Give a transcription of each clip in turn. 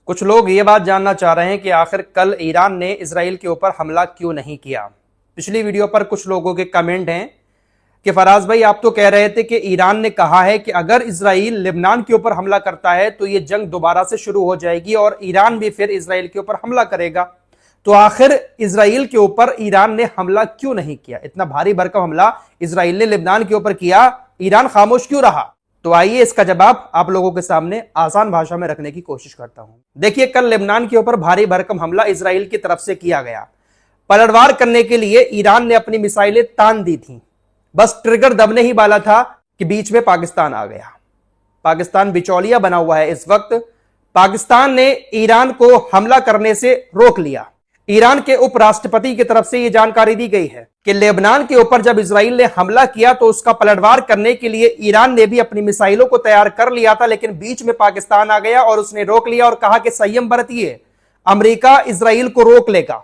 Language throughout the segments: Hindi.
कुछ लोग ये बात जानना चाह रहे हैं कि आखिर कल ईरान ने इजराइल के ऊपर हमला क्यों नहीं किया। पिछली वीडियो पर कुछ लोगों के कमेंट हैं कि फराज भाई आप तो कह रहे थे कि ईरान ने कहा है कि अगर इजराइल लेबनान के ऊपर हमला करता है तो ये जंग दोबारा से शुरू हो जाएगी और ईरान भी फिर इजराइल के ऊपर हमला करेगा। तो आखिर इजराइल के ऊपर ईरान ने हमला क्यों नहीं किया? इतना भारी भरकम हमला इजराइल ने लेबनान के ऊपर किया, ईरान खामोश क्यों रहा? तो आइए इसका जवाब आप लोगों के सामने आसान भाषा में रखने की कोशिश करता हूं। देखिए, कल लेबनान के ऊपर भारी भरकम हमला इजराइल की तरफ से किया गया। पलटवार करने के लिए ईरान ने अपनी मिसाइलें तान दी थी, बस ट्रिगर दबने ही वाला था कि बीच में पाकिस्तान आ गया। पाकिस्तान बिचौलिया बना हुआ है इस वक्त। पाकिस्तान ने ईरान को हमला करने से रोक लिया। ईरान के उपराष्ट्रपति की तरफ से यह जानकारी दी गई है कि लेबनान के ऊपर जब इजराइल ने हमला किया तो उसका पलटवार करने के लिए ईरान ने भी अपनी मिसाइलों को तैयार कर लिया था, लेकिन बीच में पाकिस्तान आ गया और उसने रोक लिया और कहा कि संयम बरतिए, अमेरिका इजराइल को रोक लेगा,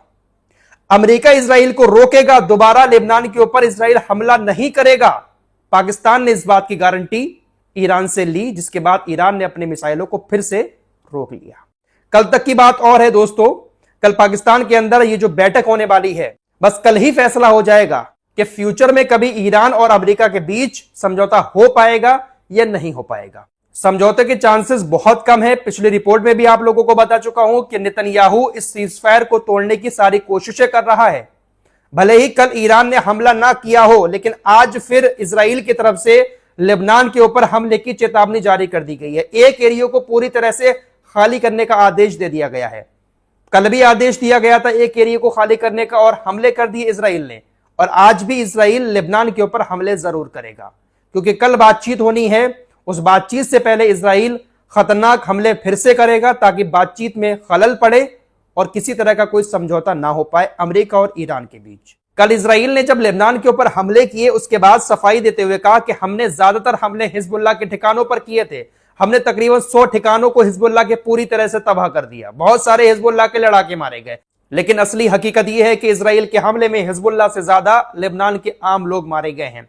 अमेरिका इजराइल को रोकेगा, दोबारा लेबनान के ऊपर इजराइल हमला नहीं करेगा। पाकिस्तान ने इस बात की गारंटी ईरान से ली, जिसके बाद ईरान ने अपनी मिसाइलों को फिर से रोक लिया। कल तक की बात और है दोस्तों, कल पाकिस्तान के अंदर ये जो बैठक होने वाली है, बस कल ही फैसला हो जाएगा कि फ्यूचर में कभी ईरान और अमेरिका के बीच समझौता हो पाएगा या नहीं हो पाएगा। समझौते के चांसेस बहुत कम है। पिछली रिपोर्ट में भी आप लोगों को बता चुका हूं कि नेतन्याहू इस सीजफायर को तोड़ने की सारी कोशिशें कर रहा है। भले ही कल ईरान ने हमला ना किया हो, लेकिन आज फिर इजराइल की तरफ से लेबनान के ऊपर हमले की चेतावनी जारी कर दी गई है। एक एरिया को पूरी तरह से खाली करने का आदेश दे दिया गया है। कल भी आदेश दिया गया था एक एरिया को खाली करने का और हमले कर दिए इजराइल ने, और आज भी इजराइल लेबनान के ऊपर हमले जरूर करेगा, क्योंकि कल बातचीत होनी है। उस बातचीत से पहले इजराइल खतरनाक हमले फिर से करेगा ताकि बातचीत में खलल पड़े और किसी तरह का कोई समझौता ना हो पाए अमेरिका और ईरान के बीच। कल इजराइल ने जब लेबनान के ऊपर हमले किए, उसके बाद सफाई देते हुए कहा कि हमने ज्यादातर हमले हिजबुल्लाह के ठिकानों पर किए थे। हमने तकरीबन 100 ठिकानों को हिजबुल्लाह के पूरी तरह से तबाह कर दिया। बहुत सारे हिजबुल्लाह के लड़ाके मारे गए, लेकिन असली हकीकत यह है कि इजराइल के हमले में हिजबुल्लाह से ज्यादा लेबनान के आम लोग मारे गए हैं।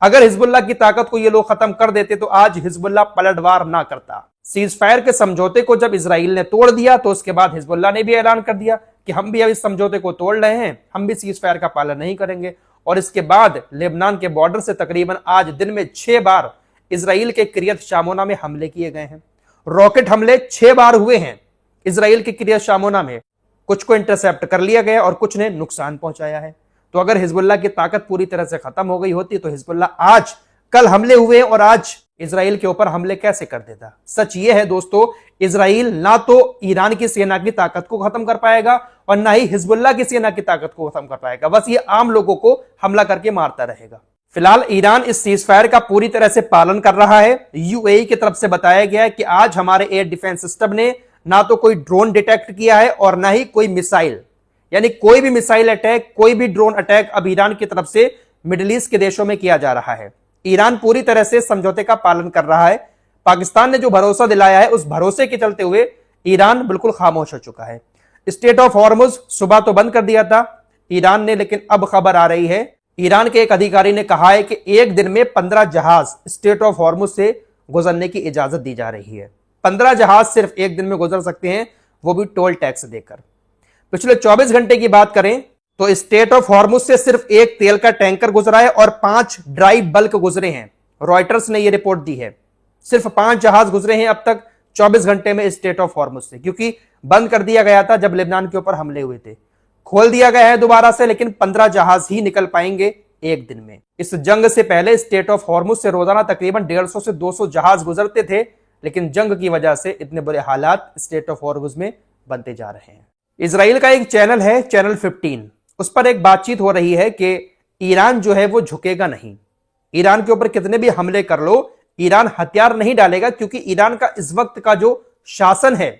अगर हिजबुल्लाह की ताकत को ये लोग खत्म कर देते तो आज हिजबुल्लाह पलटवार ना करता। सीजफायर के समझौते को जब इजराइल ने तोड़ दिया तो उसके बाद हिजबुल्लाह ने भी ऐलान कर दिया कि हम भी अब इस समझौते को तोड़ रहे हैं, हम भी सीजफायर का पालन नहीं करेंगे। और इसके बाद लेबनान के बॉर्डर से तकरीबन आज दिन में 6 बार इजराइल के किरियत शामोना में हमले किए गए हैं। रॉकेट हमले 6 बार हुए हैं इजराइल के किरियत शामोना में। कुछ को इंटरसेप्ट कर लिया गया और कुछ ने नुकसान पहुंचाया है। तो अगर हिजबुल्लाह की ताकत पूरी तरह से खत्म हो गई होती तो हिजबुल्लाह आज कल हमले हुए और आज इजराइल के ऊपर हमले कैसे कर देता। सच ये है दोस्तों, इजराइल ना तो ईरान की सेना की ताकत को खत्म कर पाएगा और ना ही हिजबुल्लाह की सेना की ताकत को खत्म कर पाएगा। बस ये आम लोगों को हमला करके मारता रहेगा। फिलहाल ईरान इस सीजफायर का पूरी तरह से पालन कर रहा है। यूएई की तरफ से बताया गया है कि आज हमारे एयर डिफेंस सिस्टम ने ना तो कोई ड्रोन डिटेक्ट किया है और ना ही कोई मिसाइल, यानी कोई भी मिसाइल अटैक, कोई भी ड्रोन अटैक अब ईरान की तरफ से मिडिल ईस्ट के देशों में किया जा रहा है। ईरान पूरी तरह से समझौते का पालन कर रहा है। पाकिस्तान ने जो भरोसा दिलाया है, उस भरोसे के चलते हुए ईरान बिल्कुल खामोश हो चुका है। स्टेट ऑफ हॉर्मुज सुबह तो बंद कर दिया था ईरान ने, लेकिन अब खबर आ रही है, ईरान के एक अधिकारी ने कहा है कि एक दिन में 15 जहाज स्टेट ऑफ हॉर्मुज से गुजरने की इजाजत दी जा रही है। 15 जहाज सिर्फ एक दिन में गुजर सकते हैं, वो भी टोल टैक्स देकर। पिछले 24 घंटे की बात करें तो स्टेट ऑफ हॉर्मुज से सिर्फ एक तेल का टैंकर गुजरा है और 5 ड्राई बल्क गुजरे हैं। रॉयटर्स ने यह रिपोर्ट दी है। सिर्फ 5 जहाज गुजरे हैं अब तक 24 घंटे में स्टेट ऑफ हॉर्मुज से, क्योंकि बंद कर दिया गया था जब लेबनान के ऊपर हमले हुए थे। खोल दिया गया है दोबारा से, लेकिन 15 जहाज ही निकल पाएंगे एक दिन में। इस जंग से पहले स्टेट ऑफ हॉर्मुज से रोजाना तकरीबन 150 से 200 जहाज गुजरते थे, लेकिन जंग की वजह से इतने बुरे हालात स्टेट ऑफ हॉर्मुज में बनते जा रहे हैं। इजराइल का एक चैनल है, चैनल 15, उस पर एक बातचीत हो रही है कि ईरान जो है वो झुकेगा नहीं। ईरान के ऊपर कितने भी हमले कर लो, ईरान हथियार नहीं डालेगा, क्योंकि ईरान का इस वक्त का जो शासन है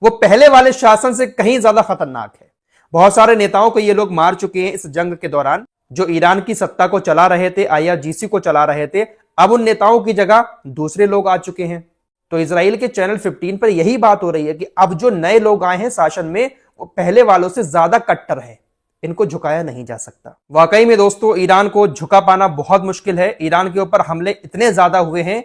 वो पहले वाले शासन से कहीं ज्यादा खतरनाक है। बहुत सारे नेताओं को ये लोग मार चुके हैं इस जंग के दौरान, जो ईरान की सत्ता को चला रहे थे, IRGC को चला रहे थे। अब उन नेताओं की जगह दूसरे लोग आ चुके हैं। तो इजराइल के चैनल 15 पर यही बात हो रही है कि अब जो नए लोग आए हैं शासन में, वो पहले वालों से ज्यादा कट्टर है, इनको झुकाया नहीं जा सकता। वाकई में दोस्तों, ईरान को झुका पाना बहुत मुश्किल है। ईरान के ऊपर हमले इतने ज्यादा हुए हैं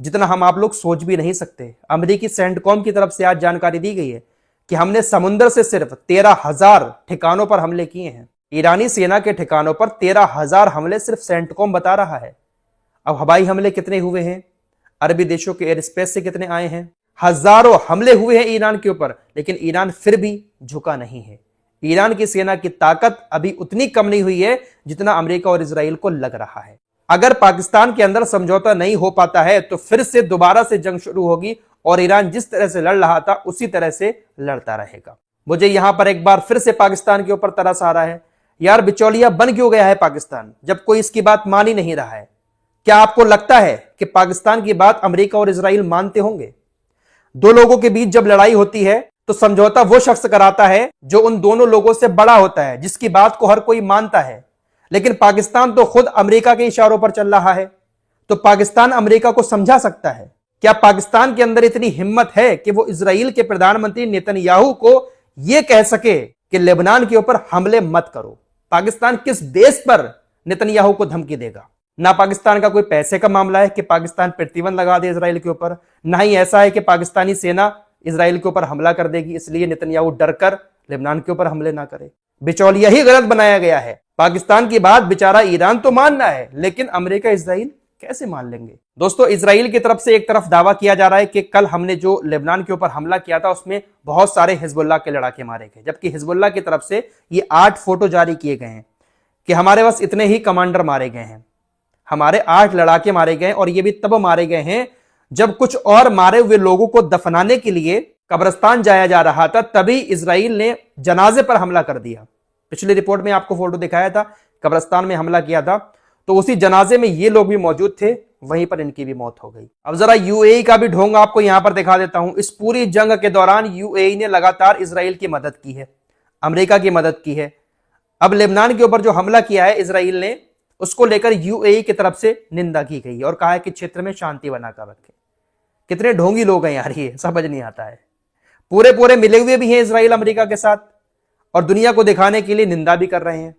जितना हम आप लोग सोच भी नहीं सकते। अमेरिकी सेंटकॉम की तरफ से आज जानकारी दी गई है कि हमने समुद्र से सिर्फ 13,000 ठिकानों पर हमले किए हैं। ईरानी सेना के ठिकानों पर 13,000 हमले सिर्फ सेंटकॉम बता रहा है। अब हवाई हमले कितने हुए हैं, अरबी देशों के एयर स्पेस से कितने आए हैं, हजारों हमले हुए हैं ईरान के ऊपर, लेकिन ईरान फिर भी झुका नहीं है। ईरान की सेना की ताकत अभी उतनी कम नहीं हुई है जितना अमेरिका और इजराइल को लग रहा है। अगर पाकिस्तान के अंदर समझौता नहीं हो पाता है तो फिर से दोबारा से जंग शुरू होगी और ईरान जिस तरह से लड़ रहा था उसी तरह से लड़ता रहेगा। मुझे यहां पर एक बार फिर से पाकिस्तान के ऊपर तरस आ रहा है। यार बिचौलिया बन क्यों गया है पाकिस्तान, जब कोई इसकी बात मान ही नहीं रहा है। क्या आपको लगता है कि पाकिस्तान की बात अमेरिका और इजराइल मानते होंगे? दो लोगों के बीच जब लड़ाई होती है तो समझौता वो शख्स कराता है जो उन दोनों लोगों से बड़ा होता है, जिसकी बात को हर कोई मानता है। लेकिन पाकिस्तान तो खुद अमेरिका के इशारों पर चल रहा है, तो पाकिस्तान अमेरिका को समझा सकता है? क्या पाकिस्तान के अंदर इतनी हिम्मत है कि वो इजराइल के प्रधानमंत्री नेतन्याहू को यह कह सके कि लेबनान के ऊपर हमले मत करो? पाकिस्तान किस बेस पर नेतन्याहू को धमकी देगा? ना पाकिस्तान का कोई पैसे का मामला है कि पाकिस्तान प्रतिबंध लगा दे इजराइल के ऊपर, ना ही ऐसा है कि पाकिस्तानी सेना इजराइल के ऊपर हमला कर देगी इसलिए नेतन्याहू डरकर लेबनान के ऊपर हमले ना करे। बिचौलिया ही गलत बनाया गया है। पाकिस्तान की बात बेचारा ईरान तो मान रहा है, लेकिन अमेरिका इजराइल कैसे मान लेंगे? दोस्तों, इजराइल की तरफ से एक तरफ दावा किया जा रहा है कि कल हमने जो लेबनान के ऊपर हमला किया था उसमें बहुत सारे हिजबुल्लाह के लड़ाके मारे गए, जबकि हिजबुल्लाह की तरफ से ये 8 फोटो जारी किए गए हैं कि हमारे पास इतने ही कमांडर मारे गए हैं, हमारे 8 लड़ाके मारे गए, और ये भी तब मारे गए हैं जब कुछ और मारे हुए लोगों को दफनाने के लिए कब्रिस्तान जाया जा रहा था, तभी इजराइल ने जनाजे पर हमला कर दिया। पिछली रिपोर्ट में आपको फोटो दिखाया था, कब्रिस्तान में हमला किया था, तो उसी जनाजे में ये लोग भी मौजूद थे, वहीं पर इनकी भी मौत हो गई। अब जरा यूएई का भी ढोंग आपको यहां पर दिखा देता हूं। इस पूरी जंग के दौरान यूएई ने लगातार इजराइल की मदद की है, अमेरिका की मदद की है। अब लेबनान के ऊपर जो हमला किया है इजराइल ने, उसको लेकर यूएई की तरफ से निंदा की गई और कहा है कि क्षेत्र में शांति बनाकर रखें। कितने ढोंगी लोग हैं यार, ये समझ नहीं आता है। पूरे पूरे मिले हुए भी हैं इजराइल अमेरिका के साथ, और दुनिया को दिखाने के लिए निंदा भी कर रहे हैं,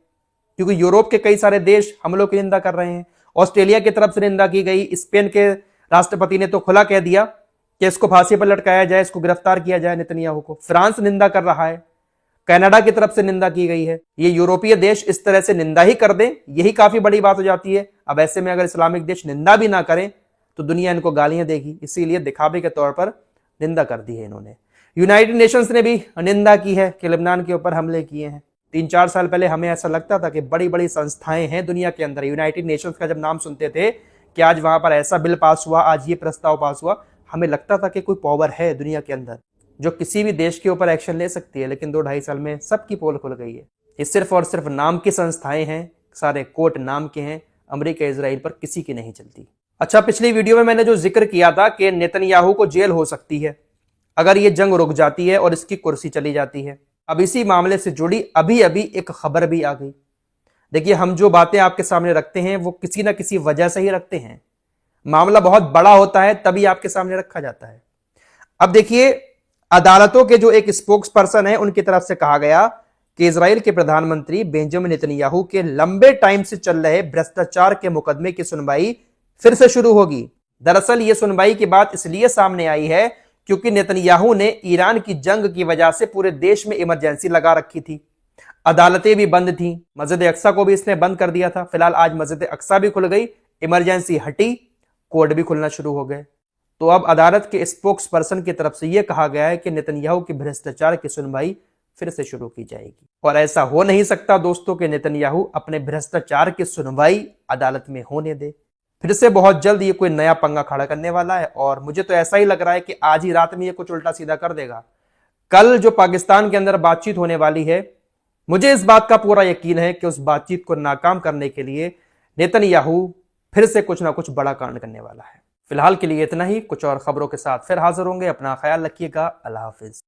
क्योंकि यूरोप के कई सारे देश हमलों की निंदा कर रहे हैं। ऑस्ट्रेलिया की तरफ से निंदा की गई। स्पेन के राष्ट्रपति ने तो खुला कह दिया कि इसको फांसी पर लटकाया जाए, इसको गिरफ्तार किया जाए नेतन्याहू को। फ्रांस निंदा कर रहा है, कनाडा की तरफ से निंदा की गई है। ये यूरोपीय देश इस तरह से निंदा ही कर दें, यही काफी बड़ी बात हो जाती है। अब ऐसे में अगर इस्लामिक देश निंदा भी ना करें तो दुनिया इनको गालियां देगी, इसीलिए दिखावे के तौर पर निंदा कर दी है इन्होंने। यूनाइटेड नेशंस ने भी निंदा की है कि लेबनान के ऊपर हमले किए हैं। 3-4 साल पहले हमें ऐसा लगता था कि बड़ी बड़ी संस्थाएं हैं दुनिया के अंदर, यूनाइटेड नेशंस का जब नाम सुनते थे कि आज वहां पर ऐसा बिल पास हुआ, आज ये प्रस्ताव पास हुआ, हमें लगता था कि कोई पावर है दुनिया के अंदर जो किसी भी देश के ऊपर एक्शन ले सकती है। लेकिन 2-2.5 साल में सबकी पोल खुल गई है। ये सिर्फ और सिर्फ नाम की संस्थाएं हैं, सारे कोर्ट नाम के हैं, अमेरिका इजराइल पर किसी की नहीं चलती। अच्छा, पिछली वीडियो में मैंने जो जिक्र किया था कि नेतन्याहू को जेल हो सकती है अगर ये जंग रुक जाती है और इसकी कुर्सी चली जाती है। अब इसी मामले से जुड़ी अभी अभी एक खबर भी आ गई। देखिए, हम जो बातें आपके सामने रखते हैं वो किसी ना किसी वजह से ही रखते हैं। मामला बहुत बड़ा होता है तभी आपके सामने रखा जाता है। अब देखिए, अदालतों के जो एक स्पोक्स पर्सन है उनकी तरफ से कहा गया कि इजराइल के प्रधानमंत्री बेंजामिन नेतन्याहू के लंबे टाइम से चल रहे भ्रष्टाचार के मुकदमे की सुनवाई फिर से शुरू होगी। दरअसल ये सुनवाई की बात इसलिए सामने आई है क्योंकि नेतन्याहू ने ईरान की जंग की वजह से पूरे देश में इमरजेंसी लगा रखी थी। अदालतें भी बंद थी, मस्जिद अक्सा को भी इसने बंद कर दिया था। फिलहाल आज मस्जिद अक्सा भी खुल गई, इमरजेंसी हटी, कोर्ट भी खुलना शुरू हो गए। तो अब अदालत के स्पोक्स पर्सन की तरफ से यह कहा गया है कि नेतन्याहू की भ्रष्टाचार की सुनवाई फिर से शुरू की जाएगी। और ऐसा हो नहीं सकता दोस्तों कि नेतन्याहू अपने भ्रष्टाचार की सुनवाई अदालत में होने दे। फिर से बहुत जल्द ये कोई नया पंगा खड़ा करने वाला है, और मुझे तो ऐसा ही लग रहा है कि आज ही रात में ये कुछ उल्टा सीधा कर देगा। कल जो पाकिस्तान के अंदर बातचीत होने वाली है, मुझे इस बात का पूरा यकीन है कि उस बातचीत को नाकाम करने के लिए नेतन्याहू फिर से कुछ ना कुछ बड़ा कांड करने वाला है। फिलहाल के लिए इतना ही, कुछ और खबरों के साथ फिर हाजिर होंगे। अपना ख्याल रखिएगा। अल्लाह हाफिज।